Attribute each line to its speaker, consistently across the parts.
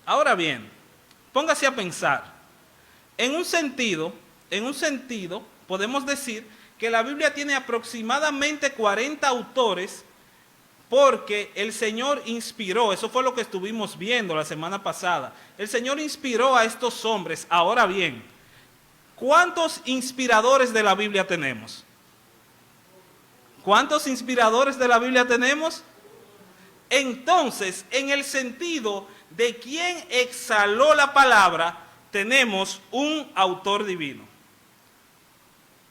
Speaker 1: Ahora bien, póngase a pensar. En un sentido, podemos decir que la Biblia tiene aproximadamente 40 autores porque el Señor inspiró, eso fue lo que estuvimos viendo la semana pasada, el Señor inspiró a estos hombres. Ahora bien, ¿cuántos inspiradores de la Biblia tenemos? ¿Cuántos inspiradores de la Biblia tenemos? Entonces, en el sentido de quién exhaló la palabra, tenemos un autor divino.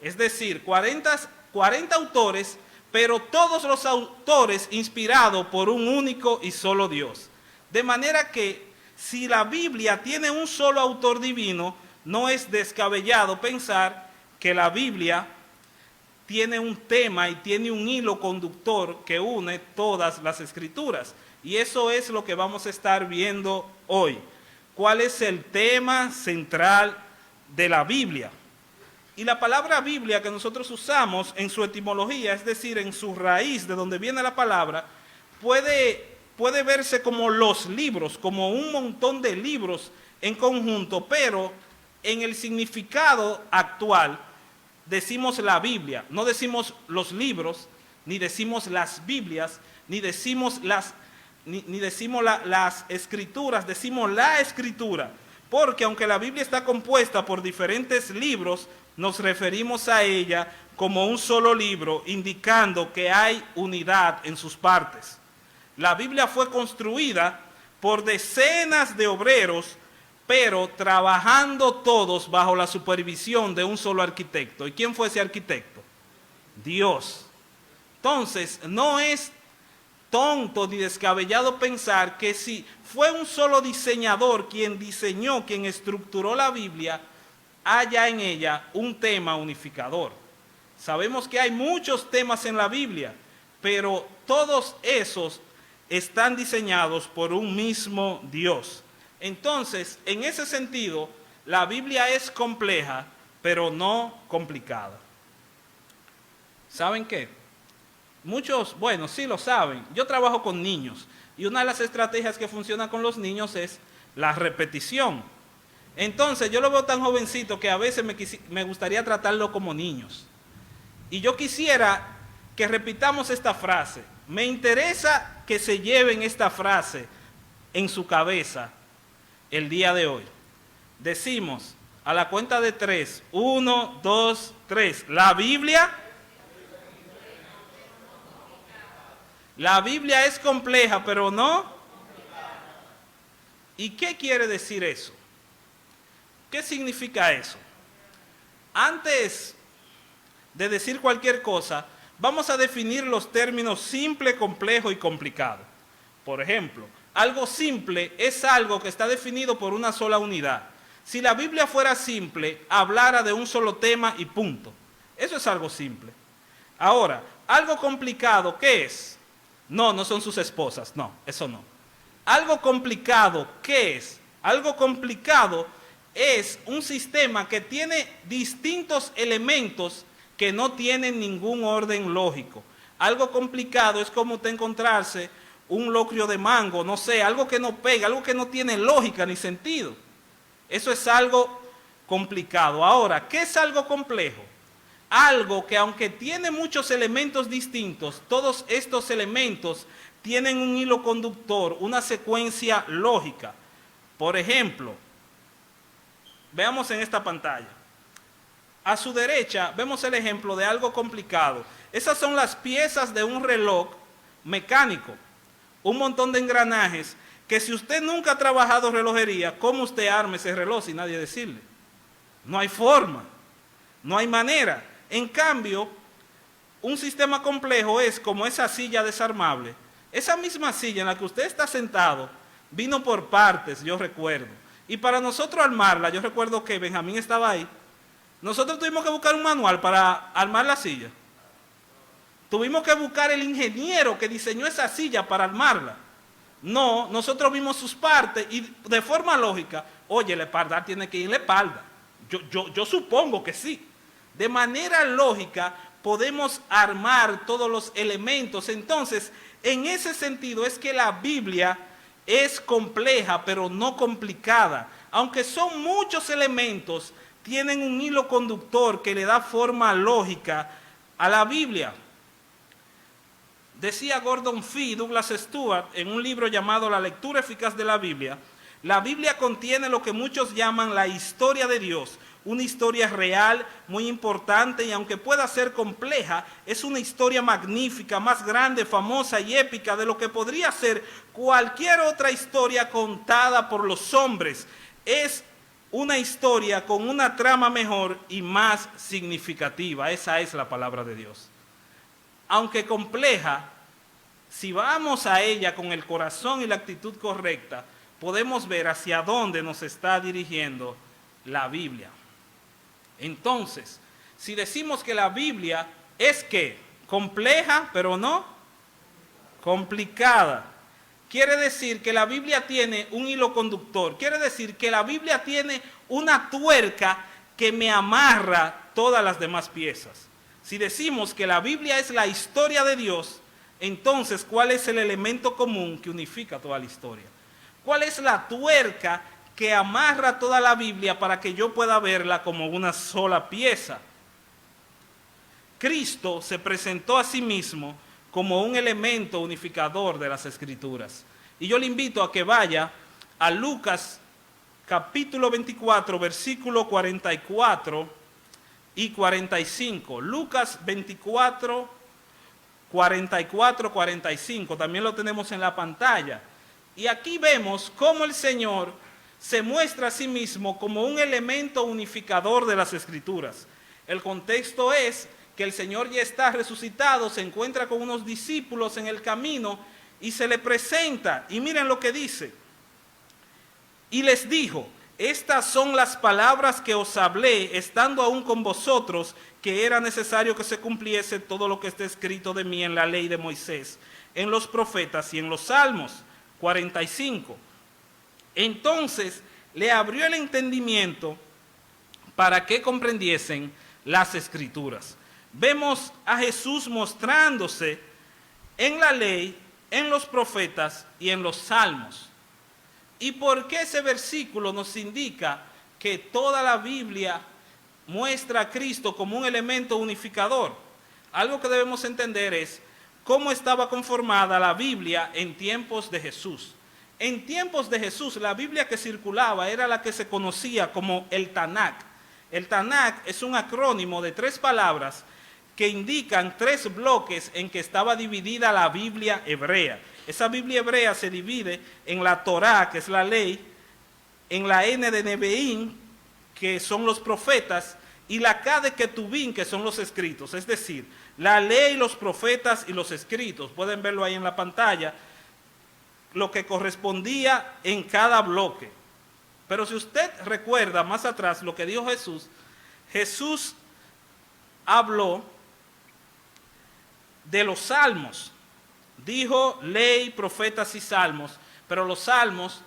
Speaker 1: Es decir, 40 autores, pero todos los autores inspirados por un único y solo Dios. De manera que si la Biblia tiene un solo autor divino, no es descabellado pensar que la Biblia tiene un tema y tiene un hilo conductor que une todas las escrituras. Y eso es lo que vamos a estar viendo hoy. ¿Cuál es el tema central de la Biblia? Y la palabra Biblia que nosotros usamos en su etimología, es decir, en su raíz, de donde viene la palabra, puede verse como los libros, como un montón de libros en conjunto, pero en el significado actual decimos la Biblia, no decimos los libros, ni decimos las Biblias, ni decimos las escrituras, decimos la escritura, porque aunque la Biblia está compuesta por diferentes libros, nos referimos a ella como un solo libro, indicando que hay unidad en sus partes. La Biblia fue construida por decenas de obreros, pero trabajando todos bajo la supervisión de un solo arquitecto. ¿Y quién fue ese arquitecto? Dios. Entonces, no es tonto ni descabellado pensar que si fue un solo diseñador quien diseñó, quien estructuró la Biblia, haya en ella un tema unificador. Sabemos que hay muchos temas en la Biblia, pero todos esos están diseñados por un mismo Dios. Entonces, en ese sentido, la Biblia es compleja, pero no complicada. ¿Saben qué? Muchos, bueno, sí lo saben. Yo trabajo con niños y una de las estrategias que funciona con los niños es la repetición. Entonces, yo lo veo tan jovencito que a veces me gustaría tratarlo como niños. Y yo quisiera que repitamos esta frase. Me interesa que se lleven esta frase en su cabeza el día de hoy. Decimos a la cuenta de 3, 1, 2, 3. La Biblia es compleja, pero no. ¿Y qué quiere decir eso? ¿Qué significa eso? Antes de decir cualquier cosa, vamos a definir los términos simple, complejo y complicado. Por ejemplo, algo simple es algo que está definido por una sola unidad. Si la Biblia fuera simple, hablara de un solo tema y punto. Eso es algo simple. Ahora, algo complicado, ¿qué es? No son sus esposas, no, eso no. Algo complicado, ¿qué es? Algo complicado es un sistema que tiene distintos elementos que no tienen ningún orden lógico. Algo complicado es como usted encontrarse un locrio de mango, no sé, algo que no pega, algo que no tiene lógica ni sentido. Eso es algo complicado. Ahora, ¿qué es algo complejo? Algo que aunque tiene muchos elementos distintos, todos estos elementos tienen un hilo conductor, una secuencia lógica. Por ejemplo, veamos en esta pantalla. A su derecha vemos el ejemplo de algo complicado. Esas son las piezas de un reloj mecánico. Un montón de engranajes que si usted nunca ha trabajado relojería, ¿cómo usted arma ese reloj sin nadie decirle? No hay forma, no hay manera. En cambio, un sistema complejo es como esa silla desarmable. Esa misma silla en la que usted está sentado vino por partes, yo recuerdo. Y para nosotros armarla, yo recuerdo que Benjamín estaba ahí. Nosotros tuvimos que buscar un manual para armar la silla. Tuvimos que buscar el ingeniero que diseñó esa silla para armarla. No, nosotros vimos sus partes y de forma lógica, oye, la espalda tiene que ir en la espalda. Yo supongo que sí. De manera lógica podemos armar todos los elementos. Entonces, en ese sentido es que la Biblia es compleja, pero no complicada. Aunque son muchos elementos, tienen un hilo conductor que le da forma lógica a la Biblia. Decía Gordon Fee y Douglas Stuart en un libro llamado La lectura eficaz de la Biblia contiene lo que muchos llaman la historia de Dios, una historia real, muy importante, y aunque pueda ser compleja, es una historia magnífica, más grande, famosa y épica de lo que podría ser cualquier otra historia contada por los hombres. Es una historia con una trama mejor y más significativa. Esa es la palabra de Dios. Aunque compleja, si vamos a ella con el corazón y la actitud correcta, podemos ver hacia dónde nos está dirigiendo la Biblia. Entonces, si decimos que la Biblia es ¿qué? Compleja, pero no complicada, quiere decir que la Biblia tiene un hilo conductor, quiere decir que la Biblia tiene una tuerca que me amarra todas las demás piezas. Si decimos que la Biblia es la historia de Dios, entonces, ¿cuál es el elemento común que unifica toda la historia? ¿Cuál es la tuerca que amarra toda la Biblia para que yo pueda verla como una sola pieza? Cristo se presentó a sí mismo como un elemento unificador de las Escrituras. Y yo le invito a que vaya a Lucas capítulo 24, versículo 44 y 45. Lucas 24, 44, 45. También lo tenemos en la pantalla. Y aquí vemos cómo el Señor se muestra a sí mismo como un elemento unificador de las Escrituras. El contexto es que el Señor ya está resucitado, se encuentra con unos discípulos en el camino y se le presenta. Y miren lo que dice. Y les dijo: estas son las palabras que os hablé estando aún con vosotros, que era necesario que se cumpliese todo lo que está escrito de mí en la ley de Moisés, en los profetas y en los salmos. 45. Entonces le abrió el entendimiento para que comprendiesen las Escrituras. Vemos a Jesús mostrándose en la ley, en los profetas y en los salmos. ¿Y por qué ese versículo nos indica que toda la Biblia muestra a Cristo como un elemento unificador? Algo que debemos entender es cómo estaba conformada la Biblia en tiempos de Jesús. En tiempos de Jesús, la Biblia que circulaba era la que se conocía como el Tanakh. El Tanakh es un acrónimo de 3 palabras que indican 3 bloques en que estaba dividida la Biblia hebrea. Esa Biblia hebrea se divide en la Torá, que es la ley, en la N de Nevi'im, que son los profetas, y la K de Ketubim, que son los escritos. Es decir, la ley, los profetas y los escritos. Pueden verlo ahí en la pantalla, lo que correspondía en cada bloque. Pero si usted recuerda más atrás lo que dijo Jesús, Jesús habló de los salmos. Dijo ley, profetas y salmos, pero los salmos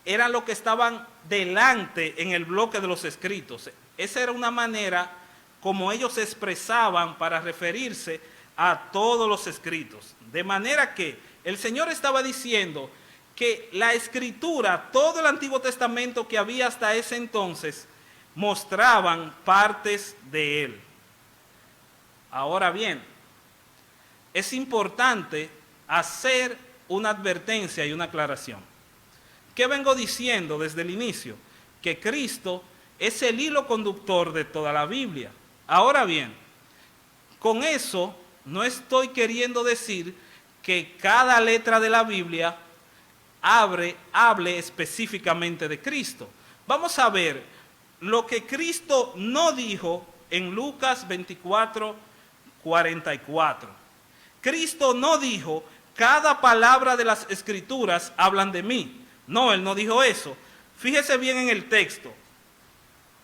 Speaker 1: eran lo que estaban delante en el bloque de los escritos. Esa era una manera como ellos se expresaban para referirse a todos los escritos. De manera que el Señor estaba diciendo que la Escritura, todo el Antiguo Testamento que había hasta ese entonces, mostraban partes de Él. Ahora bien, es importante hacer una advertencia y una aclaración. ¿Qué vengo diciendo desde el inicio? Que Cristo es el hilo conductor de toda la Biblia. Ahora bien, con eso no estoy queriendo decir que cada letra de la Biblia hable específicamente de Cristo. Vamos a ver lo que Cristo no dijo en Lucas 24, 44. Cristo no dijo, cada palabra de las Escrituras hablan de mí. No, Él no dijo eso. Fíjese bien en el texto,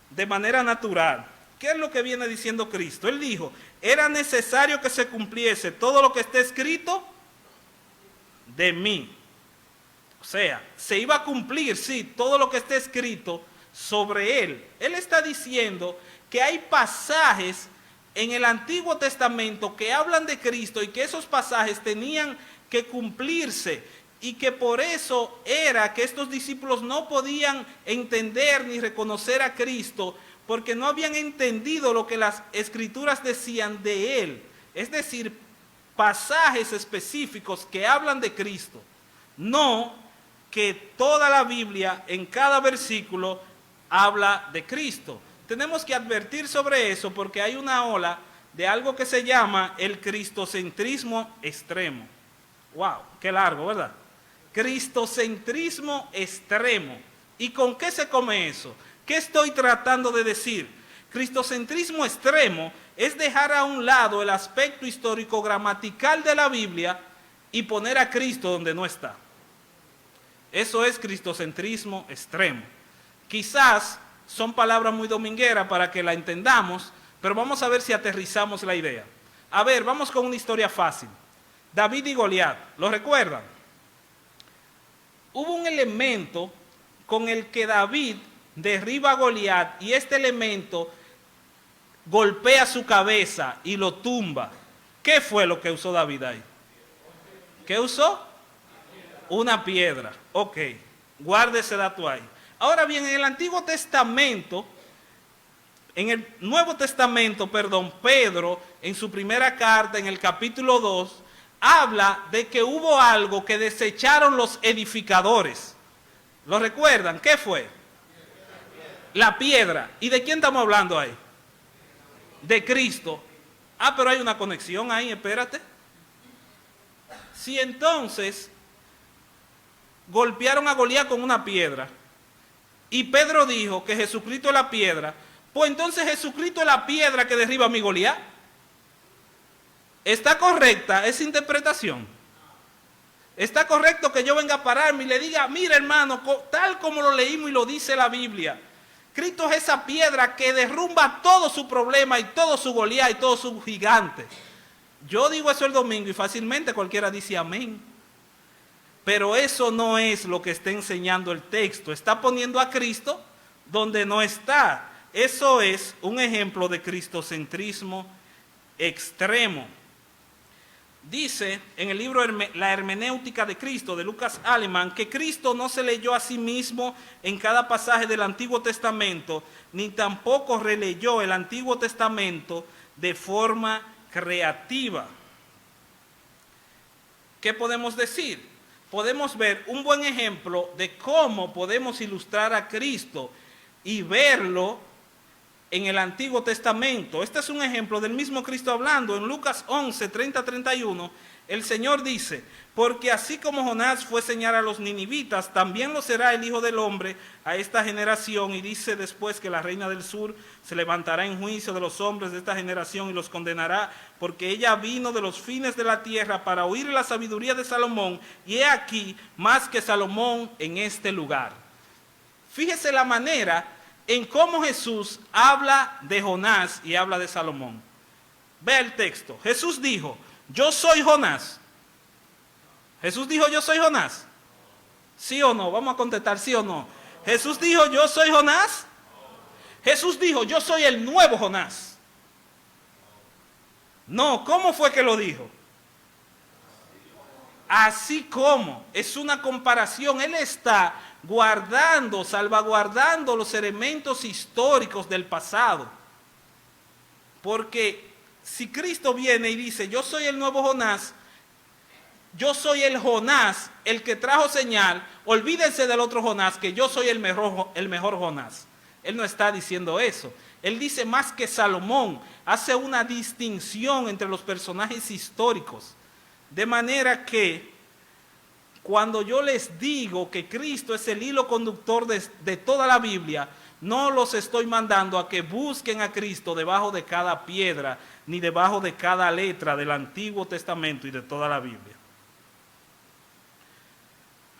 Speaker 1: de manera natural. ¿Qué es lo que viene diciendo Cristo? Él dijo, era necesario que se cumpliese todo lo que está escrito de mí. O sea, se iba a cumplir, sí, todo lo que está escrito sobre Él. Él está diciendo que hay pasajes en el Antiguo Testamento que hablan de Cristo y que esos pasajes tenían que cumplirse, y que por eso era que estos discípulos no podían entender ni reconocer a Cristo, porque no habían entendido lo que las Escrituras decían de Él, es decir, pasajes específicos que hablan de Cristo, no que toda la Biblia en cada versículo habla de Cristo. Tenemos que advertir sobre eso porque hay una ola de algo que se llama el cristocentrismo extremo. ¡Wow! ¡Qué largo!, ¿verdad? Cristocentrismo extremo. ¿Y con qué se come eso? ¿Qué estoy tratando de decir? Cristocentrismo extremo es dejar a un lado el aspecto histórico-gramatical de la Biblia y poner a Cristo donde no está. Eso es cristocentrismo extremo. Quizás son palabras muy domingueras para que la entendamos, pero vamos a ver si aterrizamos la idea. A ver, vamos con una historia fácil. David y Goliat, ¿lo recuerdan? Hubo un elemento con el que David derriba a Goliat y este elemento golpea su cabeza y lo tumba. ¿Qué fue lo que usó David ahí? ¿Qué usó? Una piedra. Ok, guarde ese dato ahí. Ahora bien, en el Antiguo Testamento, en el Nuevo Testamento, Pedro, en su primera carta, en el capítulo 2, habla de que hubo algo que desecharon los edificadores. ¿Lo recuerdan? ¿Qué fue? La piedra. ¿Y de quién estamos hablando ahí? De Cristo. Ah, pero hay una conexión ahí, espérate. Si entonces golpearon a Goliat con una piedra y Pedro dijo que Jesucristo es la piedra, pues entonces Jesucristo es la piedra que derriba a mi Goliat. ¿Está correcta esa interpretación? ¿Está correcto que yo venga a pararme y le diga, mira hermano, tal como lo leímos y lo dice la Biblia, Cristo es esa piedra que derrumba todo su problema y todo su Goliat y todo su gigante? Yo digo eso el domingo y fácilmente cualquiera dice amén. Pero eso no es lo que está enseñando el texto. Está poniendo a Cristo donde no está. Eso es un ejemplo de cristocentrismo extremo. Dice en el libro La hermenéutica de Cristo, de Lucas Aleman, que Cristo no se leyó a sí mismo en cada pasaje del Antiguo Testamento, ni tampoco releyó el Antiguo Testamento de forma creativa. ¿Qué podemos decir? Podemos ver un buen ejemplo de cómo podemos ilustrar a Cristo y verlo en el Antiguo Testamento. Este es un ejemplo del mismo Cristo hablando. En Lucas 11, 30-31, el Señor dice, porque así como Jonás fue señal a los ninivitas, también lo será el Hijo del Hombre a esta generación. Y dice después que la reina del sur se levantará en juicio de los hombres de esta generación y los condenará, porque ella vino de los fines de la tierra para oír la sabiduría de Salomón, y he aquí más que Salomón en este lugar. Fíjese la manera en cómo Jesús habla de Jonás y habla de Salomón. Vea el texto. Jesús dijo, yo soy Jonás. Jesús dijo, yo soy Jonás. ¿Sí o no? Vamos a contestar sí o no. Jesús dijo, yo soy Jonás. Jesús dijo, yo soy el nuevo Jonás. No, ¿cómo fue que lo dijo? Así como, es una comparación. Él está guardando, salvaguardando los elementos históricos del pasado. Porque si Cristo viene y dice, yo soy el nuevo Jonás, yo soy el Jonás, el que trajo señal, olvídense del otro Jonás, que yo soy el mejor Jonás. Él no está diciendo eso. Él dice más que Salomón, hace una distinción entre los personajes históricos. De manera que cuando yo les digo que Cristo es el hilo conductor de toda la Biblia, no los estoy mandando a que busquen a Cristo debajo de cada piedra, ni debajo de cada letra del Antiguo Testamento y de toda la Biblia.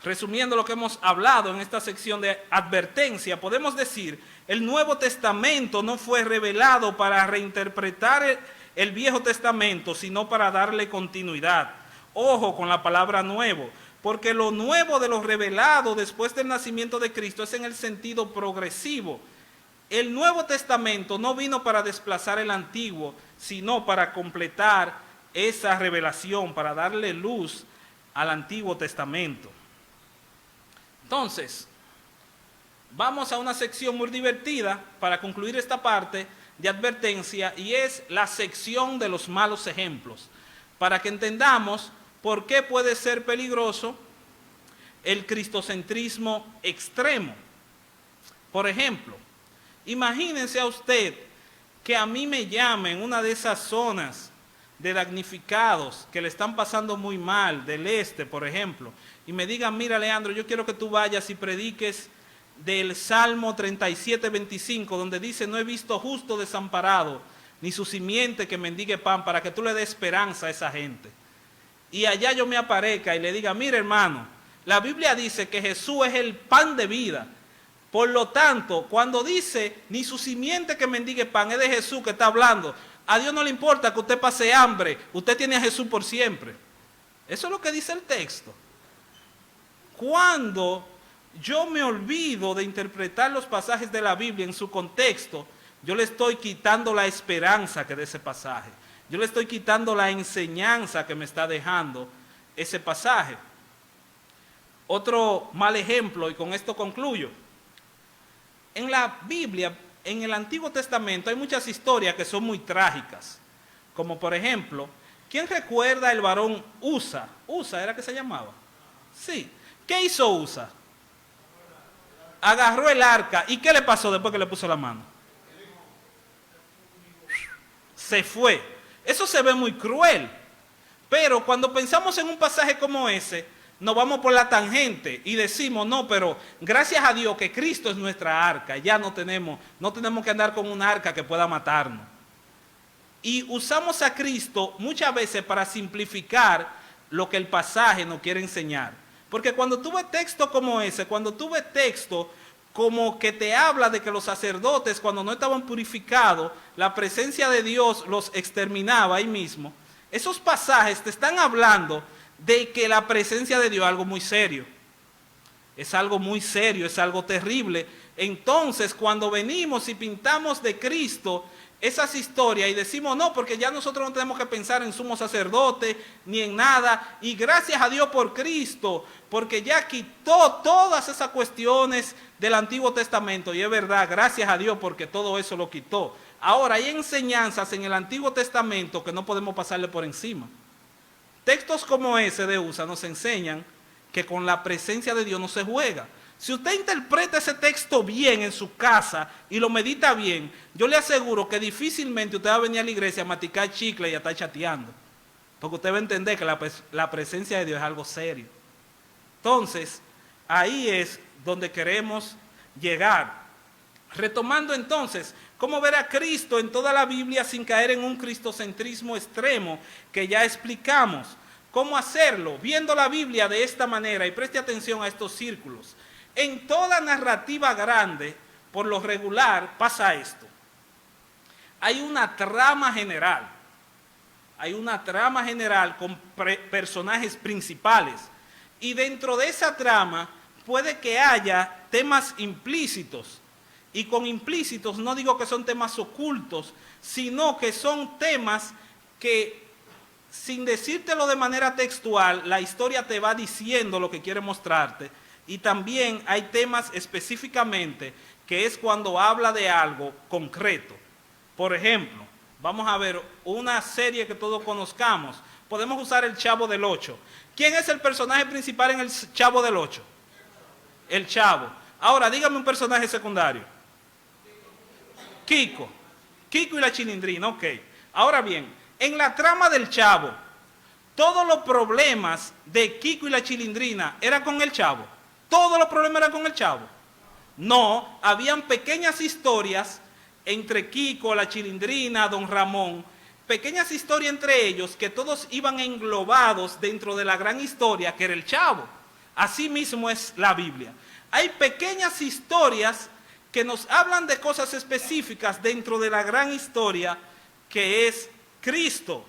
Speaker 1: Resumiendo lo que hemos hablado en esta sección de advertencia, podemos decir, el Nuevo Testamento no fue revelado para reinterpretar el Viejo Testamento, sino para darle continuidad. Ojo con la palabra nuevo, porque lo nuevo de lo revelado después del nacimiento de Cristo es en el sentido progresivo. El Nuevo Testamento no vino para desplazar el Antiguo, sino para completar esa revelación, para darle luz al Antiguo Testamento. Entonces, vamos a una sección muy divertida para concluir esta parte de advertencia, y es la sección de los malos ejemplos, para que entendamos por qué puede ser peligroso el cristocentrismo extremo. Por ejemplo, imagínense a usted que a mí me llamen una de esas zonas de damnificados que le están pasando muy mal, del este, por ejemplo, y me digan: mira, Leandro, yo quiero que tú vayas y prediques del Salmo 37:25, donde dice: no he visto justo desamparado, ni su simiente que mendigue pan, para que tú le des esperanza a esa gente. Y allá yo me aparezca y le diga: mira, hermano, la Biblia dice que Jesús es el pan de vida. Por lo tanto, cuando dice ni su simiente que mendigue pan, es de Jesús que está hablando. A Dios no le importa que usted pase hambre, usted tiene a Jesús por siempre. Eso es lo que dice el texto. Cuando yo me olvido de interpretar los pasajes de la Biblia en su contexto, yo le estoy quitando la esperanza que de ese pasaje. Yo le estoy quitando la enseñanza que me está dejando ese pasaje. Otro mal ejemplo, y con esto concluyo. En la Biblia, en el Antiguo Testamento, hay muchas historias que son muy trágicas. Como por ejemplo, ¿quién recuerda el varón Usa? ¿Usa era que se llamaba? Sí. ¿Qué hizo Usa? Agarró el arca. ¿Y qué le pasó después que le puso la mano? Se fue. Eso se ve muy cruel. Pero cuando pensamos en un pasaje como ese, nos vamos por la tangente y decimos: no, pero gracias a Dios que Cristo es nuestra arca, ya no tenemos que andar con un arca que pueda matarnos. Y usamos a Cristo muchas veces para simplificar lo que el pasaje nos quiere enseñar. Porque cuando tú ves texto como ese, cuando tú ves texto como que te habla de que los sacerdotes, cuando no estaban purificados, la presencia de Dios los exterminaba ahí mismo, esos pasajes te están hablando de que la presencia de Dios es algo muy serio. Es algo muy serio, es algo terrible. Entonces, cuando venimos y pintamos de Cristo esas historias y decimos: no, porque ya nosotros no tenemos que pensar en sumo sacerdote ni en nada, y gracias a Dios por Cristo, porque ya quitó todas esas cuestiones del Antiguo Testamento. Y es verdad, gracias a Dios porque todo eso lo quitó. Ahora, hay enseñanzas en el Antiguo Testamento que no podemos pasarle por encima. Textos como ese de Usa nos enseñan que con la presencia de Dios no se juega. Si usted interpreta ese texto bien en su casa y lo medita bien, yo le aseguro que difícilmente usted va a venir a la iglesia a maticar chicle y a estar chateando. Porque usted va a entender que la presencia de Dios es algo serio. Entonces, ahí es donde queremos llegar. Retomando entonces, cómo ver a Cristo en toda la Biblia sin caer en un cristocentrismo extremo que ya explicamos. ¿Cómo hacerlo? Viendo la Biblia de esta manera, y preste atención a estos círculos. En toda narrativa grande, por lo regular, pasa esto. Hay una trama general. Hay una trama general con personajes principales. Y dentro de esa trama puede que haya temas implícitos. Y con implícitos no digo que son temas ocultos, sino que son temas que, sin decírtelo de manera textual, la historia te va diciendo lo que quiere mostrarte. Y también hay temas específicamente que es cuando habla de algo concreto. Por ejemplo, vamos a ver una serie que todos conozcamos. Podemos usar El Chavo del Ocho. ¿Quién es el personaje principal en El Chavo del Ocho? El Chavo. Ahora, dígame un personaje secundario. Kiko. Kiko y la Chilindrina, ok. Ahora bien, en la trama del Chavo, todos los problemas de Kiko y la Chilindrina eran con el Chavo. Todos los problemas eran con el Chavo. No, habían pequeñas historias entre Kiko, la Chilindrina, Don Ramón, pequeñas historias entre ellos que todos iban englobados dentro de la gran historia que era el Chavo. Así mismo es la Biblia. Hay pequeñas historias que nos hablan de cosas específicas dentro de la gran historia que es Cristo.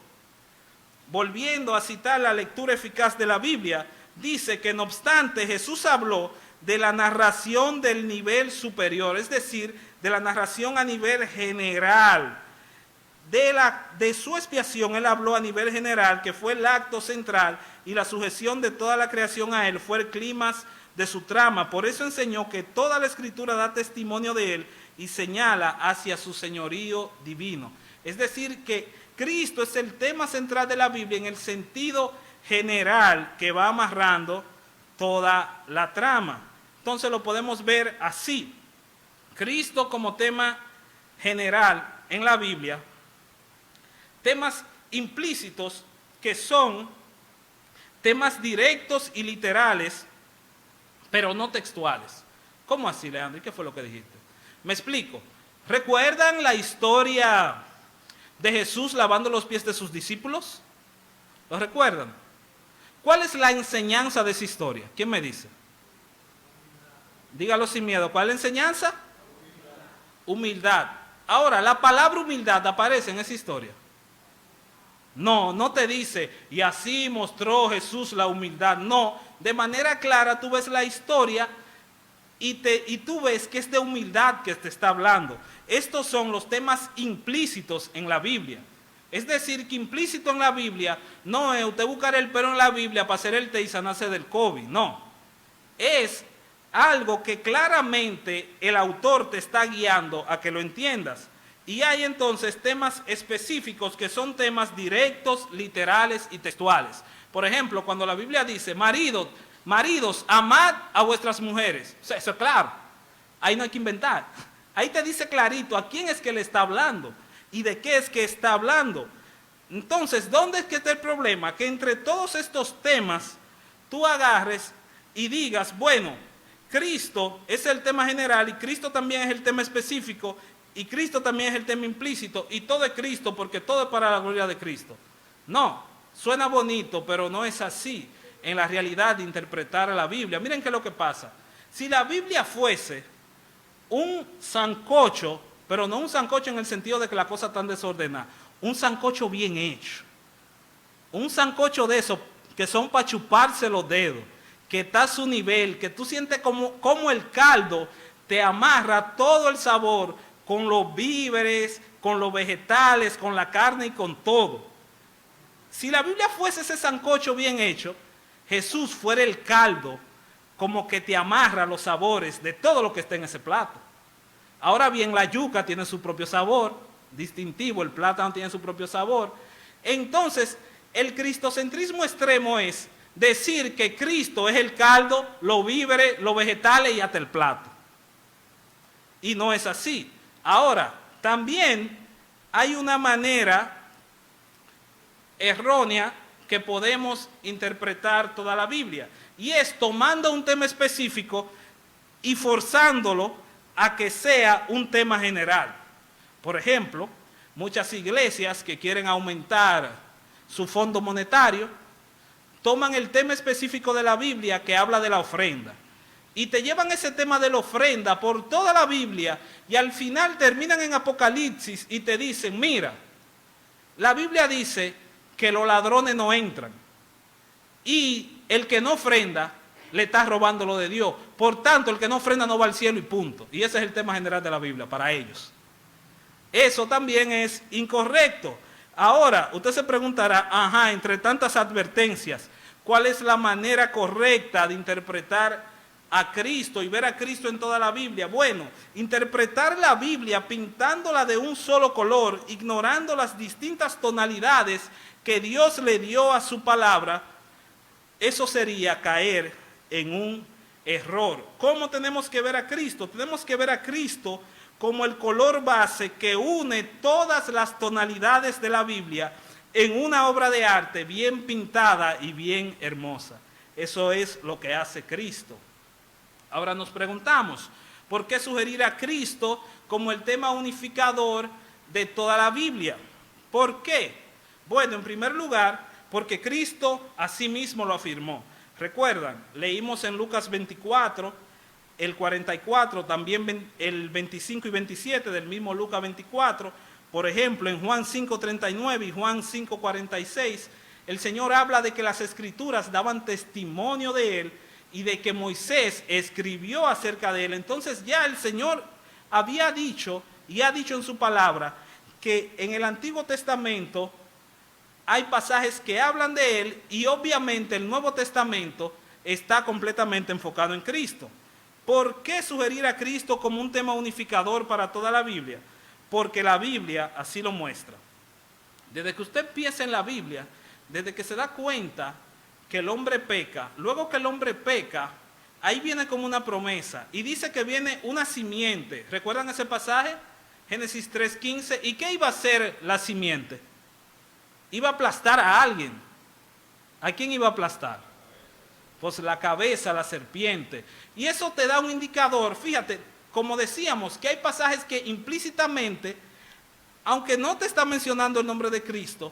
Speaker 1: Volviendo a citar la lectura eficaz de la Biblia, dice que no obstante Jesús habló de la narración del nivel superior, es decir, de la narración a nivel general, de su expiación, él habló a nivel general, que fue el acto central, y la sujeción de toda la creación a él fue el clímax de su trama. Por eso enseñó que toda la escritura da testimonio de él y señala hacia su señorío divino. Es decir, que Cristo es el tema central de la Biblia en el sentido general que va amarrando toda la trama. Entonces lo podemos ver así. Cristo como tema general en la Biblia, temas implícitos que son temas directos y literales, pero no textuales. ¿Cómo así, Leandro? ¿Y qué fue lo que dijiste? Me explico. ¿Recuerdan la historia de Jesús lavando los pies de sus discípulos? ¿Lo recuerdan? ¿Cuál es la enseñanza de esa historia? ¿Quién me dice? Dígalo sin miedo. ¿Cuál es la enseñanza? Humildad. Ahora, la palabra humildad aparece en esa historia. No, no te dice, y así mostró Jesús la humildad. No, de manera clara tú ves la historia y tú ves que es de humildad que te está hablando. Estos son los temas implícitos en la Biblia. Es decir, que implícito en la Biblia no es usted buscar el pelo en la Biblia para hacer el té y sanarse del COVID. No, es algo que claramente el autor te está guiando a que lo entiendas. Y hay entonces temas específicos que son temas directos, literales y textuales. Por ejemplo, cuando la Biblia dice, maridos, amad a vuestras mujeres. O sea, eso es claro. Ahí no hay que inventar. Ahí te dice clarito a quién es que le está hablando y de qué es que está hablando. Entonces, ¿dónde es que está el problema? Que entre todos estos temas tú agarres y digas, bueno, Cristo es el tema general y Cristo también es el tema específico y Cristo también es el tema implícito y todo es Cristo porque todo es para la gloria de Cristo. No, suena bonito, pero no es así en la realidad de interpretar a la Biblia. Miren qué es lo que pasa. Si la Biblia fuese un sancocho, pero no un sancocho en el sentido de que la cosa está tan desordenada, un sancocho bien hecho, un sancocho de esos que son para chuparse los dedos, que está a su nivel, que tú sientes como el caldo te amarra todo el sabor con los víveres, con los vegetales, con la carne y con todo. Si la Biblia fuese ese sancocho bien hecho, Jesús fuera el caldo como que te amarra los sabores de todo lo que está en ese plato. Ahora bien, la yuca tiene su propio sabor distintivo, el plátano tiene su propio sabor. Entonces, el cristocentrismo extremo es decir que Cristo es el caldo, los víveres, los vegetales y hasta el plato. Y no es así. Ahora, también hay una manera errónea que podemos interpretar toda la Biblia, y es tomando un tema específico y forzándolo a que sea un tema general. Por ejemplo, muchas iglesias que quieren aumentar su fondo monetario, toman el tema específico de la Biblia que habla de la ofrenda, y te llevan ese tema de la ofrenda por toda la Biblia, y al final terminan en Apocalipsis y te dicen, mira, la Biblia dice que los ladrones no entran, y el que no ofrenda le está robando lo de Dios. Por tanto, el que no ofrenda no va al cielo y punto. Y ese es el tema general de la Biblia para ellos. Eso también es incorrecto. Ahora, usted se preguntará, ajá, entre tantas advertencias, ¿cuál es la manera correcta de interpretar a Cristo y ver a Cristo en toda la Biblia? Bueno, interpretar la Biblia pintándola de un solo color, ignorando las distintas tonalidades que Dios le dio a su palabra, eso sería caer en un error. ¿Cómo tenemos que ver a Cristo? Tenemos que ver a Cristo como el color base que une todas las tonalidades de la Biblia en una obra de arte bien pintada y bien hermosa. Eso es lo que hace Cristo. Ahora nos preguntamos, ¿por qué sugerir a Cristo como el tema unificador de toda la Biblia? ¿Por qué? Bueno, en primer lugar, porque Cristo a sí mismo lo afirmó. Recuerdan, leímos en Lucas 24, el 44, también el 25 y 27 del mismo Lucas 24. Por ejemplo, en Juan 5:39 y Juan 5:46, el Señor habla de que las Escrituras daban testimonio de Él y de que Moisés escribió acerca de Él. Entonces ya el Señor había dicho y ha dicho en su palabra que en el Antiguo Testamento hay pasajes que hablan de Él y obviamente el Nuevo Testamento está completamente enfocado en Cristo. ¿Por qué sugerir a Cristo como un tema unificador para toda la Biblia? Porque la Biblia así lo muestra. Desde que usted empieza en la Biblia, desde que se da cuenta que el hombre peca, luego que el hombre peca, ahí viene como una promesa y dice que viene una simiente. ¿Recuerdan ese pasaje? Génesis 3:15. ¿Y qué iba a hacer la simiente? Iba a aplastar a alguien. ¿A quién iba a aplastar? Pues la cabeza, la serpiente. Y eso te da un indicador. Fíjate, como decíamos, que hay pasajes que implícitamente, aunque no te está mencionando el nombre de Cristo,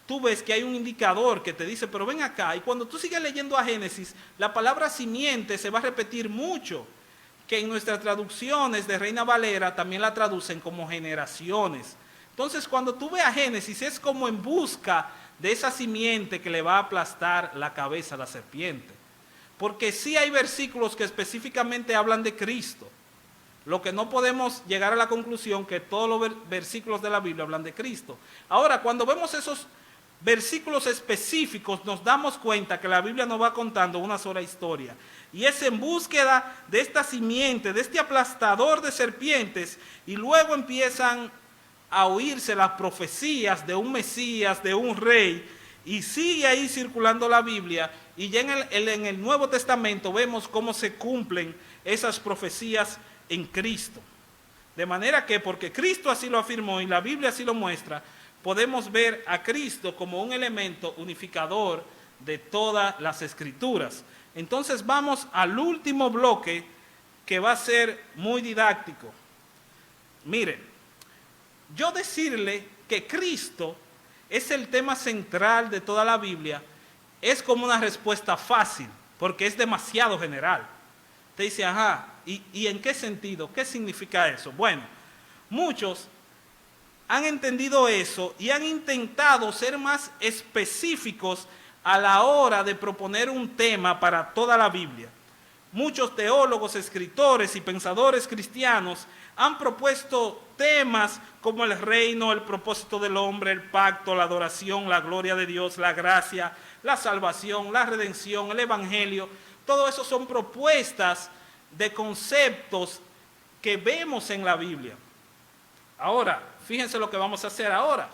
Speaker 1: tú ves que hay un indicador que te dice, pero ven acá. Y cuando tú sigues leyendo a Génesis, la palabra simiente se va a repetir mucho, que en nuestras traducciones de Reina Valera también la traducen como generaciones. Entonces, cuando tú ves a Génesis, es como en busca de esa simiente que le va a aplastar la cabeza a la serpiente. Porque sí hay versículos que específicamente hablan de Cristo. Lo que no podemos llegar a la conclusión que todos los versículos de la Biblia hablan de Cristo. Ahora, cuando vemos esos versículos específicos, nos damos cuenta que la Biblia nos va contando una sola historia. Y es en búsqueda de esta simiente, de este aplastador de serpientes, y luego empiezan a oírse las profecías de un Mesías, de un rey, y sigue ahí circulando la Biblia, y ya en el Nuevo Testamento vemos cómo se cumplen esas profecías en Cristo. De manera que, porque Cristo así lo afirmó y la Biblia así lo muestra, podemos ver a Cristo como un elemento unificador de todas las Escrituras. Entonces vamos al último bloque, que va a ser muy didáctico. Miren, yo decirle que Cristo es el tema central de toda la Biblia es como una respuesta fácil, porque es demasiado general. Te dice, ajá, ¿y en qué sentido? ¿Qué significa eso? Bueno, muchos han entendido eso y han intentado ser más específicos a la hora de proponer un tema para toda la Biblia. Muchos teólogos, escritores y pensadores cristianos han propuesto temas como el reino, el propósito del hombre, el pacto, la adoración, la gloria de Dios, la gracia, la salvación, la redención, el evangelio. Todo eso son propuestas de conceptos que vemos en la Biblia. Ahora, fíjense lo que vamos a hacer ahora.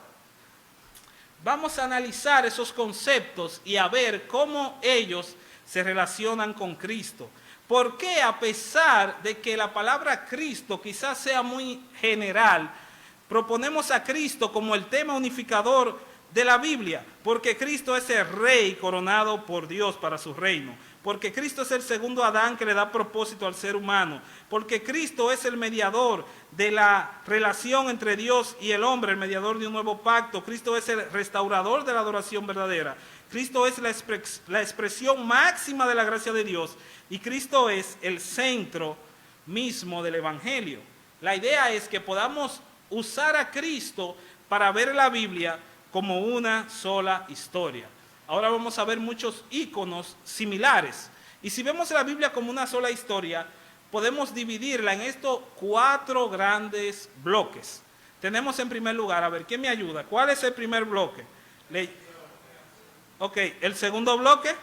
Speaker 1: Vamos a analizar esos conceptos y a ver cómo ellos se relacionan con Cristo. ¿Por qué, a pesar de que la palabra Cristo quizás sea muy general, proponemos a Cristo como el tema unificador de la Biblia? Porque Cristo es el rey coronado por Dios para su reino. Porque Cristo es el segundo Adán que le da propósito al ser humano. Porque Cristo es el mediador de la relación entre Dios y el hombre, el mediador de un nuevo pacto. Cristo es el restaurador de la adoración verdadera. Cristo es la expresión máxima de la gracia de Dios. Y Cristo es el centro mismo del Evangelio. La idea es que podamos usar a Cristo para ver la Biblia como una sola historia. Ahora vamos a ver muchos íconos similares. Y si vemos la Biblia como una sola historia, podemos dividirla en estos 4 grandes bloques. Tenemos en primer lugar, a ver, ¿quién me ayuda? ¿Cuál es el primer bloque? Ok, el segundo bloque.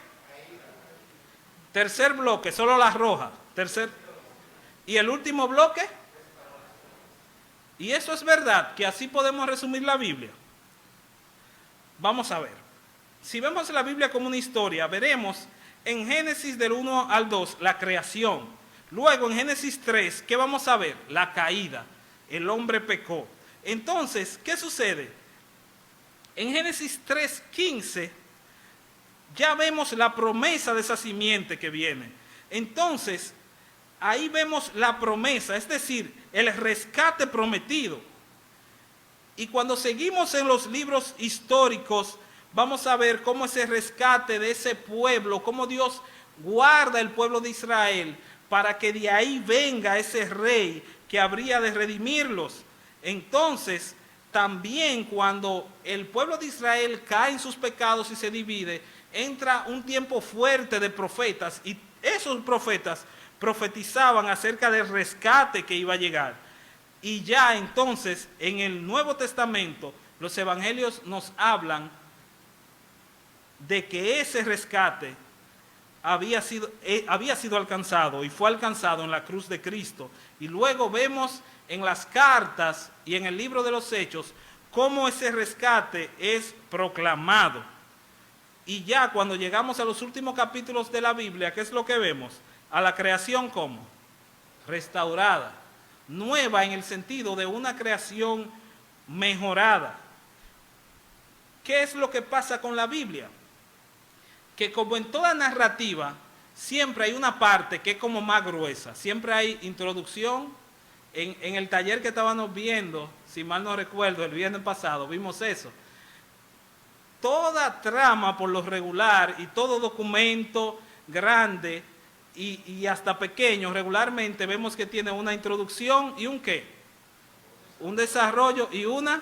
Speaker 1: Tercer bloque, solo la roja. ¿Y el último bloque? Y eso es verdad, que así podemos resumir la Biblia. Vamos a ver. Si vemos la Biblia como una historia, veremos en Génesis del 1 al 2 la creación. Luego en Génesis 3, ¿qué vamos a ver? La caída. El hombre pecó. Entonces, ¿qué sucede? En Génesis 3:15 ya vemos la promesa de esa simiente que viene. Entonces, ahí vemos la promesa, es decir, el rescate prometido. Y cuando seguimos en los libros históricos, vamos a ver cómo ese rescate de ese pueblo, cómo Dios guarda el pueblo de Israel para que de ahí venga ese rey que habría de redimirlos. Entonces, también cuando el pueblo de Israel cae en sus pecados y se divide, entra un tiempo fuerte de profetas y esos profetas profetizaban acerca del rescate que iba a llegar. Y ya entonces en el Nuevo Testamento los evangelios nos hablan de que ese rescate había sido alcanzado y fue alcanzado en la cruz de Cristo. Y luego vemos en las cartas y en el libro de los Hechos cómo ese rescate es proclamado. Y ya cuando llegamos a los últimos capítulos de la Biblia, ¿qué es lo que vemos? A la creación como restaurada, nueva en el sentido de una creación mejorada. ¿Qué es lo que pasa con la Biblia? Que como en toda narrativa, siempre hay una parte que es como más gruesa. Siempre hay introducción. En el taller que estábamos viendo, si mal no recuerdo, el viernes pasado, vimos eso. Toda trama por lo regular y todo documento grande y hasta pequeño, regularmente vemos que tiene una introducción y un ¿qué? Un desarrollo y una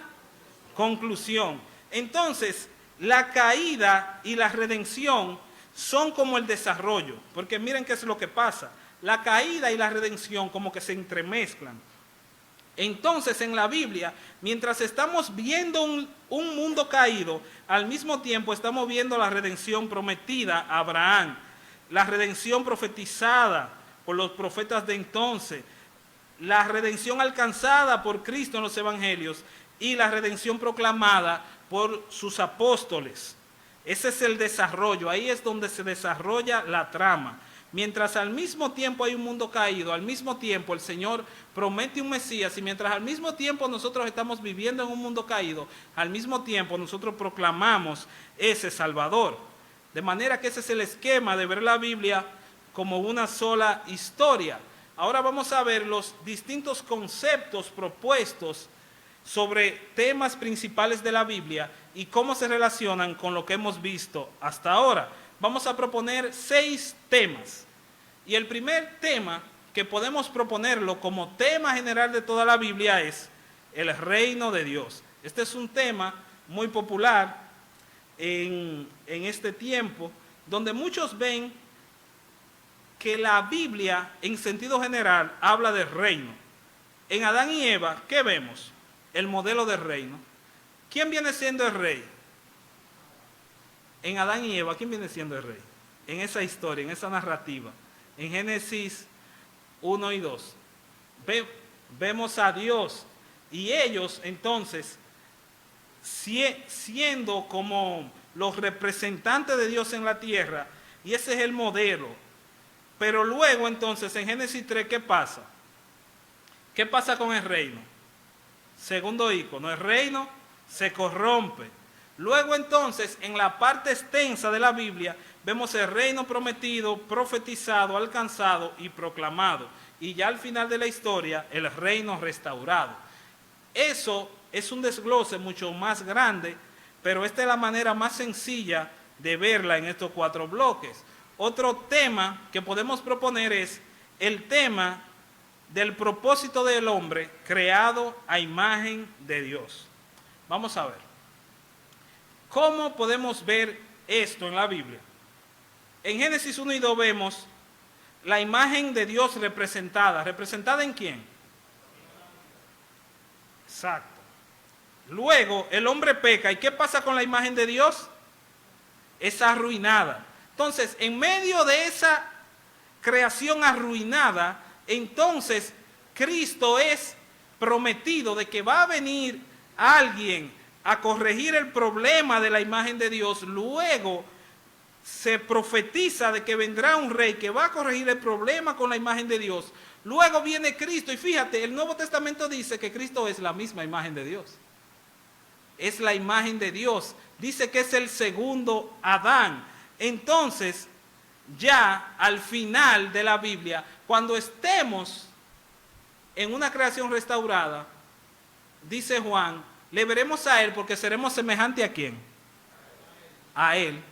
Speaker 1: conclusión. Entonces, la caída y la redención son como el desarrollo, porque miren qué es lo que pasa. La caída y la redención como que se entremezclan. Entonces, en la Biblia, mientras estamos viendo un mundo caído, al mismo tiempo estamos viendo la redención prometida a Abraham, la redención profetizada por los profetas de entonces, la redención alcanzada por Cristo en los evangelios y la redención proclamada por sus apóstoles. Ese es el desarrollo, ahí es donde se desarrolla la trama. Mientras al mismo tiempo hay un mundo caído, al mismo tiempo el Señor promete un Mesías, y mientras al mismo tiempo nosotros estamos viviendo en un mundo caído, al mismo tiempo nosotros proclamamos ese Salvador. De manera que ese es el esquema de ver la Biblia como una sola historia. Ahora vamos a ver los distintos conceptos propuestos sobre temas principales de la Biblia y cómo se relacionan con lo que hemos visto hasta ahora. Vamos a proponer 6 temas. Y el primer tema que podemos proponerlo como tema general de toda la Biblia es el reino de Dios. Este es un tema muy popular en este tiempo, donde muchos ven que la Biblia en sentido general habla del reino. En Adán y Eva, ¿qué vemos? El modelo del reino. ¿Quién viene siendo el rey? En Adán y Eva, ¿quién viene siendo el rey? En esa historia, en esa narrativa. En Génesis 1 y 2. Vemos a Dios y ellos entonces, siendo como los representantes de Dios en la tierra, y ese es el modelo. Pero luego entonces en Génesis 3, ¿qué pasa? ¿Qué pasa con el reino? Segundo ícono, el reino se corrompe. Luego entonces, en la parte extensa de la Biblia, vemos el reino prometido, profetizado, alcanzado y proclamado. Y ya al final de la historia, el reino restaurado. Eso es un desglose mucho más grande, pero esta es la manera más sencilla de verla en estos 4 bloques. Otro tema que podemos proponer es el tema del propósito del hombre creado a imagen de Dios. Vamos a ver. ¿Cómo podemos ver esto en la Biblia? En Génesis 1 y 2 vemos la imagen de Dios representada. ¿Representada en quién? Exacto. Luego el hombre peca. ¿Y qué pasa con la imagen de Dios? Es arruinada. Entonces, en medio de esa creación arruinada, entonces Cristo es prometido de que va a venir alguien a corregir el problema de la imagen de Dios. Luego se profetiza de que vendrá un rey que va a corregir el problema con la imagen de Dios. Luego viene Cristo y fíjate, el Nuevo Testamento dice que Cristo es la misma imagen de Dios. Es la imagen de Dios. Dice que es el segundo Adán. Entonces, ya al final de la Biblia, cuando estemos en una creación restaurada, dice Juan, le veremos a Él porque seremos semejantes ¿a quién? A Él.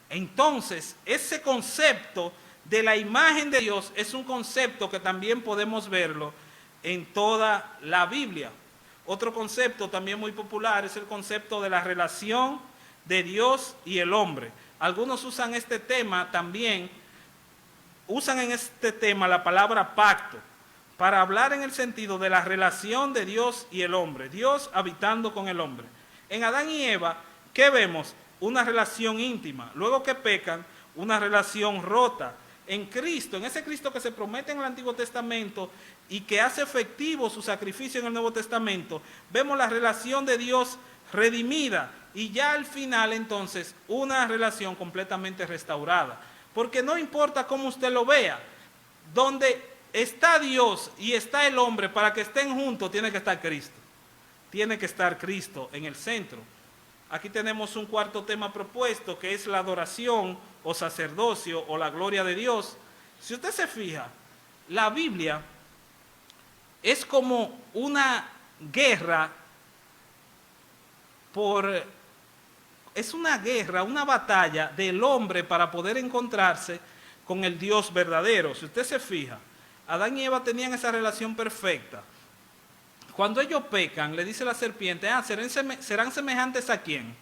Speaker 1: Entonces, ese concepto de la imagen de Dios es un concepto que también podemos verlo en toda la Biblia. Otro concepto también muy popular es el concepto de la relación de Dios y el hombre. Algunos usan este tema también, usan en este tema la palabra pacto. para hablar en el sentido de la relación de Dios y el hombre, Dios habitando con el hombre. En Adán y Eva, ¿qué vemos? Una relación íntima. Luego que pecan, una relación rota. En Cristo, en ese Cristo que se promete en el Antiguo Testamento y que hace efectivo su sacrificio en el Nuevo Testamento, vemos la relación de Dios redimida y ya al final entonces una relación completamente restaurada. Porque no importa cómo usted lo vea, donde está Dios y está el hombre, para que estén juntos tiene que estar Cristo. Tiene que estar Cristo en el centro. Aquí tenemos un cuarto tema propuesto, que es la adoración o sacerdocio o la gloria de Dios. Si usted se fija, la Biblia es como una guerra una batalla del hombre para poder encontrarse con el Dios verdadero. Si usted se fija, Adán y Eva tenían esa relación perfecta. Cuando ellos pecan, le dice la serpiente, ¿serán semejantes a quién?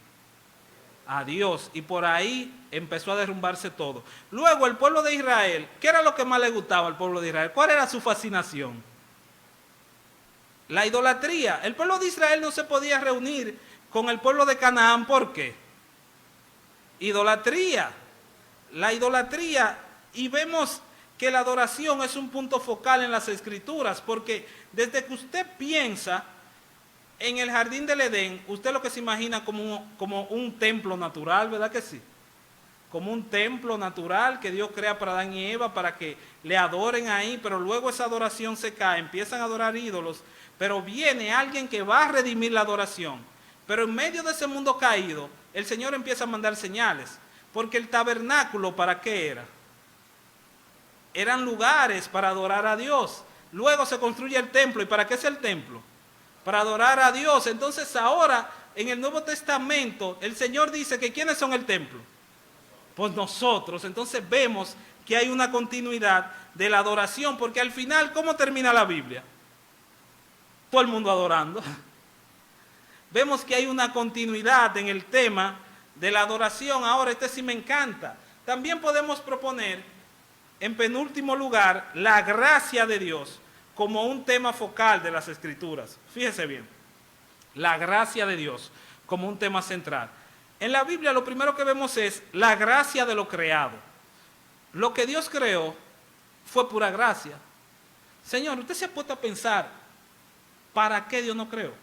Speaker 1: A Dios. Y por ahí empezó a derrumbarse todo. Luego el pueblo de Israel, ¿qué era lo que más le gustaba al pueblo de Israel? ¿Cuál era su fascinación? La idolatría. El pueblo de Israel no se podía reunir con el pueblo de Canaán. ¿Por qué? Idolatría. La idolatría. Y vemos que la adoración es un punto focal en las Escrituras, porque desde que usted piensa en el jardín del Edén, usted lo que se imagina como un templo natural, ¿verdad que sí? Como un templo natural que Dios crea para Adán y Eva para que le adoren ahí, pero luego esa adoración se cae, empiezan a adorar ídolos, pero viene alguien que va a redimir la adoración. Pero en medio de ese mundo caído, el Señor empieza a mandar señales, porque el tabernáculo, ¿para qué era? Eran lugares para adorar a Dios. Luego se construye el templo. ¿Y para qué es el templo? Para adorar a Dios. Entonces ahora, en el Nuevo Testamento, el Señor dice que ¿quiénes son el templo? Pues nosotros. Entonces vemos que hay una continuidad de la adoración, porque al final, ¿cómo termina la Biblia? Todo el mundo adorando. Vemos que hay una continuidad en el tema de la adoración. Ahora, este sí me encanta. También podemos proponer, en penúltimo lugar, la gracia de Dios como un tema focal de las Escrituras. Fíjese bien, la gracia de Dios como un tema central. En la Biblia lo primero que vemos es la gracia de lo creado. Lo que Dios creó fue pura gracia. Señor, usted se ha puesto a pensar, ¿para qué Dios no creó?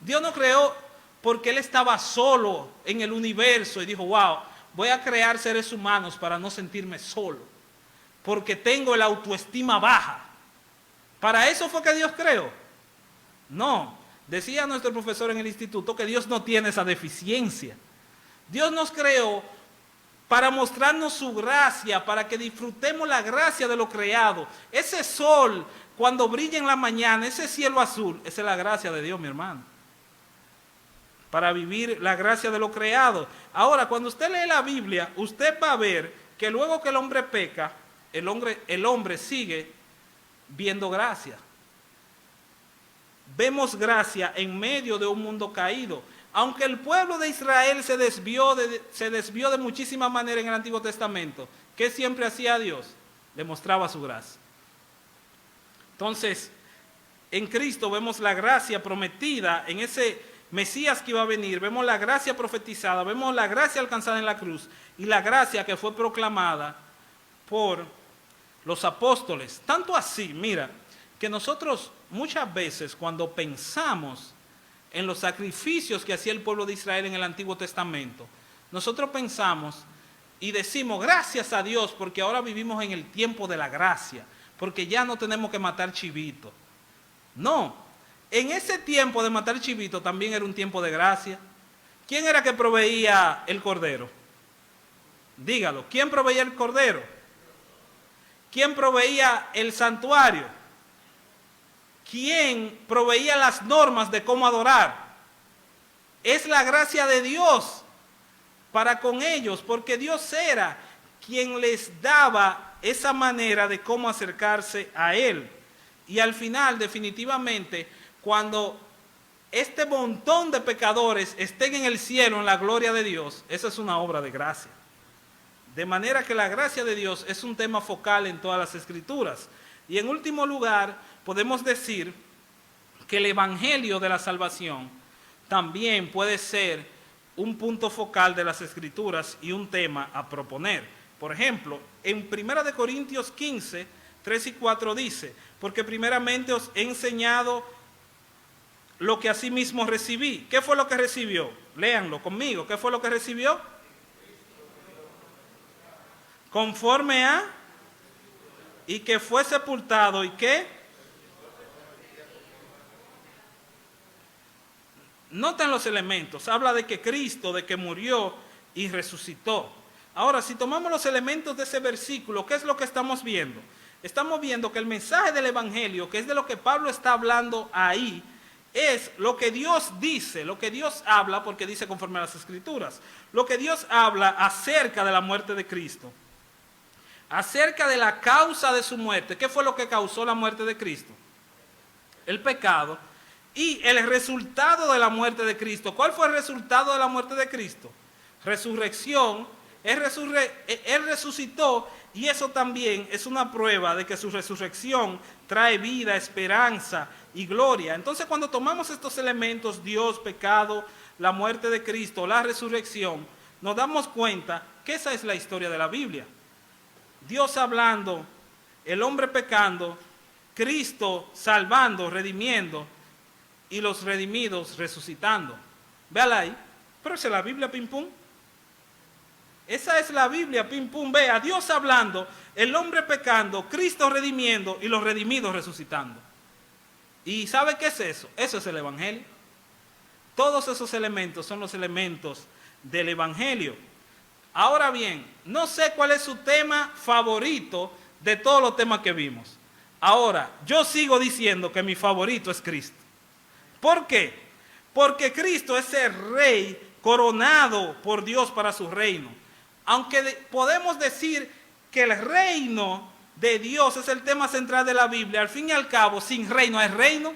Speaker 1: Dios no creó porque Él estaba solo en el universo y dijo, wow, voy a crear seres humanos para no sentirme solo, porque tengo la autoestima baja. ¿Para eso fue que Dios creó? No, decía nuestro profesor en el instituto que Dios no tiene esa deficiencia. Dios nos creó para mostrarnos su gracia, para que disfrutemos la gracia de lo creado. Ese sol, cuando brilla en la mañana, ese cielo azul, esa es la gracia de Dios, mi hermano. Para vivir la gracia de lo creado. Ahora, cuando usted lee la Biblia, usted va a ver que luego que el hombre peca, el hombre sigue viendo gracia. Vemos gracia en medio de un mundo caído. Aunque el pueblo de Israel se desvió de muchísimas maneras en el Antiguo Testamento, ¿qué siempre hacía Dios? Le mostraba su gracia. Entonces, en Cristo vemos la gracia prometida en ese Mesías que iba a venir, vemos la gracia profetizada, vemos la gracia alcanzada en la cruz y la gracia que fue proclamada por los apóstoles. Tanto así, mira, que nosotros muchas veces cuando pensamos en los sacrificios que hacía el pueblo de Israel en el Antiguo Testamento, nosotros pensamos y decimos gracias a Dios porque ahora vivimos en el tiempo de la gracia, porque ya no tenemos que matar chivitos. No. En ese tiempo de matar chivito también era un tiempo de gracia. ¿Quién era que proveía el cordero? Dígalo, ¿quién proveía el cordero? ¿Quién proveía el santuario? ¿Quién proveía las normas de cómo adorar? Es la gracia de Dios para con ellos, porque Dios era quien les daba esa manera de cómo acercarse a Él. Y al final, definitivamente, cuando este montón de pecadores estén en el cielo, en la gloria de Dios, esa es una obra de gracia. De manera que la gracia de Dios es un tema focal en todas las Escrituras. Y en último lugar, podemos decir que el evangelio de la salvación también puede ser un punto focal de las Escrituras y un tema a proponer. Por ejemplo, en 1 Corintios 15, 3 y 4 dice, porque primeramente os he enseñado lo que asimismo recibí. ¿Qué fue lo que recibió? Léanlo conmigo. ¿Qué fue lo que recibió? Conforme a, y que fue sepultado, ¿y qué? Noten los elementos, habla de que Cristo, de que murió y resucitó. Ahora, si tomamos los elementos de ese versículo, ¿qué es lo que estamos viendo? Estamos viendo que el mensaje del Evangelio, que es de lo que Pablo está hablando ahí, es lo que Dios dice, lo que Dios habla, porque dice conforme a las Escrituras, lo que Dios habla acerca de la muerte de Cristo, acerca de la causa de su muerte. ¿Qué fue lo que causó la muerte de Cristo? El pecado. Y el resultado de la muerte de Cristo. ¿Cuál fue el resultado de la muerte de Cristo? Resurrección. Él resucitó, y eso también es una prueba de que su resurrección trae vida, esperanza y gloria. Entonces, cuando tomamos estos elementos, Dios, pecado, la muerte de Cristo, la resurrección, nos damos cuenta que esa es la historia de la Biblia. Dios hablando, el hombre pecando, Cristo salvando, redimiendo, y los redimidos resucitando. Véala ahí. Pero esa es la Biblia, pim pum. Esa es la Biblia, pim pum. Vea, Dios hablando, el hombre pecando, Cristo redimiendo y los redimidos resucitando. ¿Y sabe qué es eso? Eso es el Evangelio. Todos esos elementos son los elementos del Evangelio. Ahora bien, no sé cuál es su tema favorito de todos los temas que vimos. Ahora, yo sigo diciendo que mi favorito es Cristo. ¿Por qué? Porque Cristo es el rey coronado por Dios para su reino. Aunque podemos decir que el reino de Dios es el tema central de la Biblia, al fin y al cabo, sin rey no hay reino.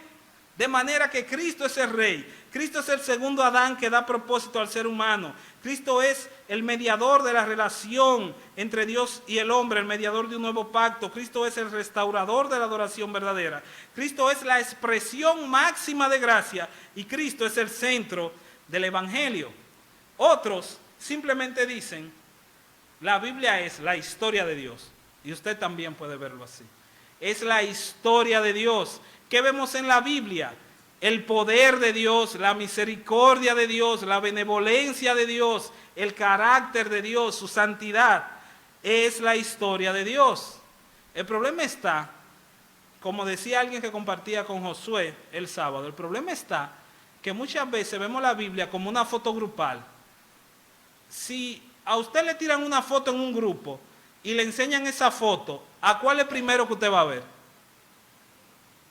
Speaker 1: De manera que Cristo es el rey. Cristo es el segundo Adán que da propósito al ser humano. Cristo es el mediador de la relación entre Dios y el hombre, el mediador de un nuevo pacto. Cristo es el restaurador de la adoración verdadera. Cristo es la expresión máxima de gracia y Cristo es el centro del Evangelio. Otros simplemente dicen, la Biblia es la historia de Dios. Y usted también puede verlo así. Es la historia de Dios. ¿Qué vemos en la Biblia? El poder de Dios, la misericordia de Dios, la benevolencia de Dios, el carácter de Dios, su santidad. Es la historia de Dios. El problema está, como decía alguien que compartía con Josué el sábado, el problema está que muchas veces vemos la Biblia como una foto grupal. Si a usted le tiran una foto en un grupo y le enseñan esa foto, ¿a cuál es primero que usted va a ver?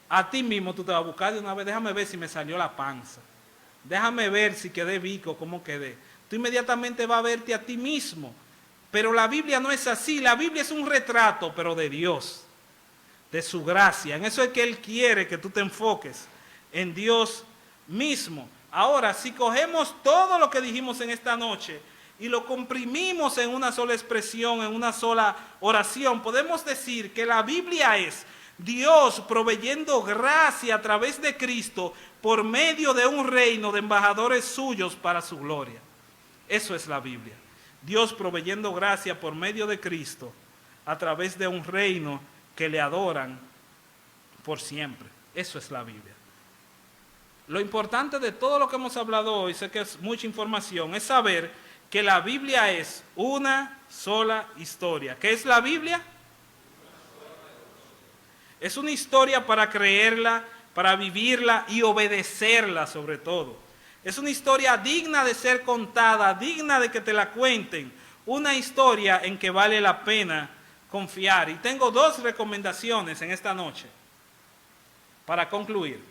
Speaker 1: A ti mismo tú te vas a buscar de una vez, déjame ver si me salió la panza, déjame ver si quedé bico, cómo quedé. Tú inmediatamente vas a verte a ti mismo. Pero la Biblia no es así, la Biblia es un retrato, pero de Dios, de su gracia. En eso es que Él quiere que tú te enfoques, en Dios mismo. Ahora, si cogemos todo lo que dijimos en esta noche y lo comprimimos en una sola expresión, en una sola oración, podemos decir que la Biblia es Dios proveyendo gracia a través de Cristo por medio de un reino de embajadores suyos para su gloria. Eso es la Biblia. Dios proveyendo gracia por medio de Cristo a través de un reino que le adoran por siempre. Eso es la Biblia. Lo importante de todo lo que hemos hablado hoy, sé que es mucha información, es saber que la Biblia es una sola historia. ¿Qué es la Biblia? Es una historia para creerla, para vivirla y obedecerla sobre todo. Es una historia digna de ser contada, digna de que te la cuenten. Una historia en que vale la pena confiar. Y tengo dos recomendaciones en esta noche para concluir.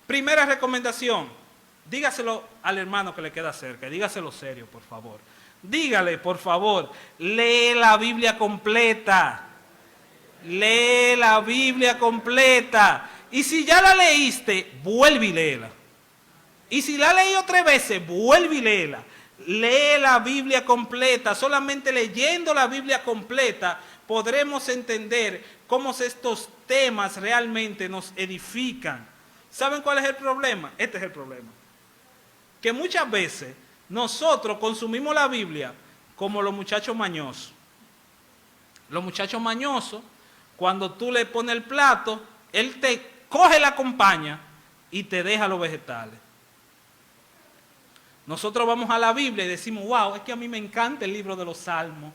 Speaker 1: Primera recomendación, dígaselo al hermano que le queda cerca, dígaselo serio, por favor. Dígale, por favor, lee la Biblia completa. Lee la Biblia completa. Y si ya la leíste, vuelve y léela. Y si la leí 3 veces, vuelve y léela. lee la Biblia completa. Solamente leyendo la Biblia completa podremos entender cómo estos temas realmente nos edifican. ¿Saben cuál es el problema? Este es el problema. Que muchas veces nosotros consumimos la Biblia como los muchachos mañosos. Los muchachos mañosos, cuando tú le pones el plato, él te coge la compañía y te deja los vegetales. Nosotros vamos a la Biblia y decimos, wow, es que a mí me encanta el libro de los Salmos.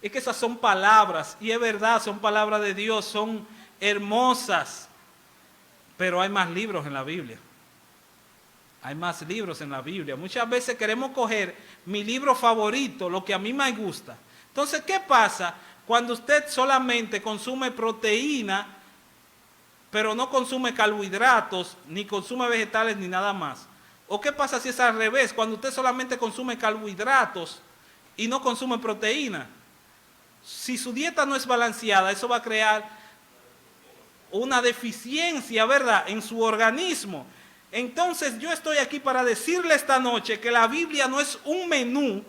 Speaker 1: Es que esas son palabras, y es verdad, son palabras de Dios, son hermosas. Pero hay más libros en la Biblia. Hay más libros en la Biblia. Muchas veces queremos coger mi libro favorito, lo que a mí me gusta. Entonces, ¿qué pasa cuando usted solamente consume proteína, pero no consume carbohidratos, ni consume vegetales, ni nada más? ¿O qué pasa si es al revés? Cuando usted solamente consume carbohidratos y no consume proteína. Si su dieta no es balanceada, eso va a crear una deficiencia, ¿verdad?, en su organismo. Entonces yo estoy aquí para decirle esta noche que la Biblia no es un menú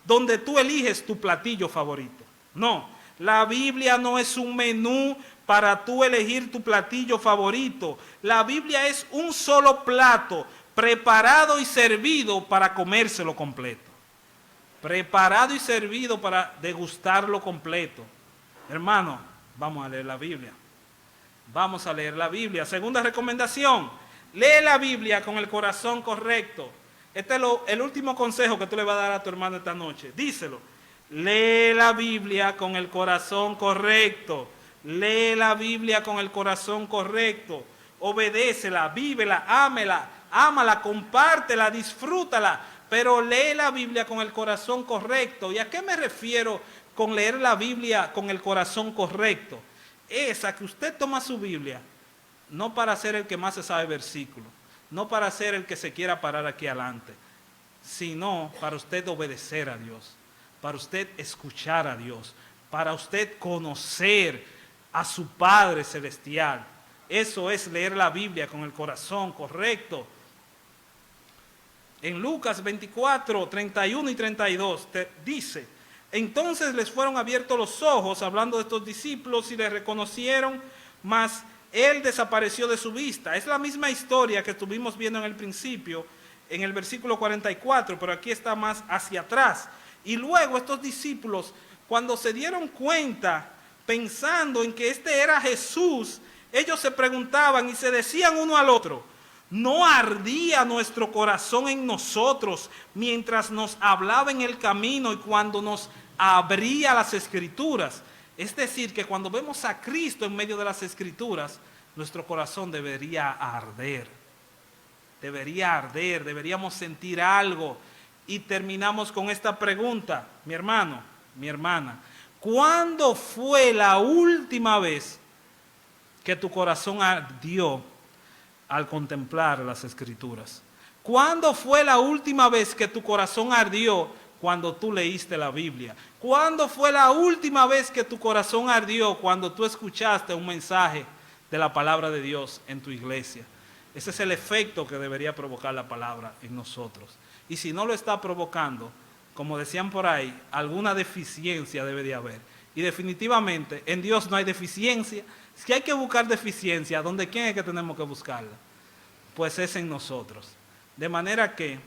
Speaker 1: donde tú eliges tu platillo favorito. No, la Biblia no es un menú para tú elegir tu platillo favorito. La Biblia es un solo plato preparado y servido para comérselo completo. Preparado y servido para degustarlo completo. Hermano, vamos a leer la Biblia. Vamos a leer la Biblia. Segunda recomendación, lee la Biblia con el corazón correcto. Este es el último consejo que tú le vas a dar a tu hermano esta noche. Díselo. Lee la Biblia con el corazón correcto. Lee la Biblia con el corazón correcto. Obedécela, vívela, ámala, compártela, disfrútala. Pero lee la Biblia con el corazón correcto. ¿Y a qué me refiero con leer la Biblia con el corazón correcto? Esa que usted toma su Biblia, no para ser el que más se sabe versículos, no para ser el que se quiera parar aquí adelante, sino para usted obedecer a Dios, para usted escuchar a Dios, para usted conocer a su Padre Celestial. Eso es leer la Biblia con el corazón correcto. En Lucas 24, 31 y 32 dice: entonces les fueron abiertos los ojos, hablando de estos discípulos, y les reconocieron, mas él desapareció de su vista. Es la misma historia que estuvimos viendo en el principio, en el versículo 44, pero aquí está más hacia atrás. Y luego estos discípulos, cuando se dieron cuenta, pensando en que este era Jesús, ellos se preguntaban y se decían uno al otro: ¿no ardía nuestro corazón en nosotros mientras nos hablaba en el camino y cuando nos abría las Escrituras? Es decir, que cuando vemos a Cristo en medio de las Escrituras, nuestro corazón debería arder. Deberíamos sentir algo. Y terminamos con esta pregunta, mi hermano, mi hermana: ¿cuándo fue la última vez que tu corazón ardió al contemplar las Escrituras? ¿Cuándo fue la última vez que tu corazón ardió cuando tú leíste la Biblia? ¿Cuándo fue la última vez que tu corazón ardió cuando tú escuchaste un mensaje de la palabra de Dios en tu iglesia? Ese es el efecto que debería provocar la palabra en nosotros. Y si no lo está provocando, como decían por ahí, alguna deficiencia debe de haber. Y definitivamente en Dios no hay deficiencia. Si hay que buscar deficiencia, ¿dónde quién es que tenemos que buscarla? Pues es en nosotros. De manera que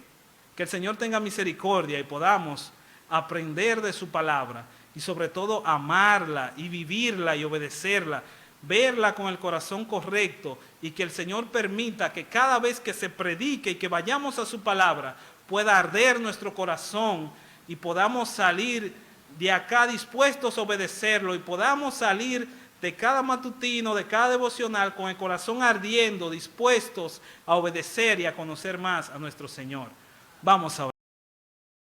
Speaker 1: el Señor tenga misericordia y podamos aprender de su palabra y sobre todo amarla y vivirla y obedecerla, verla con el corazón correcto, y que el Señor permita que cada vez que se predique y que vayamos a su palabra pueda arder nuestro corazón y podamos salir de acá dispuestos a obedecerlo y podamos salir de cada matutino, de cada devocional con el corazón ardiendo, dispuestos a obedecer y a conocer más a nuestro Señor. Vamos a orar.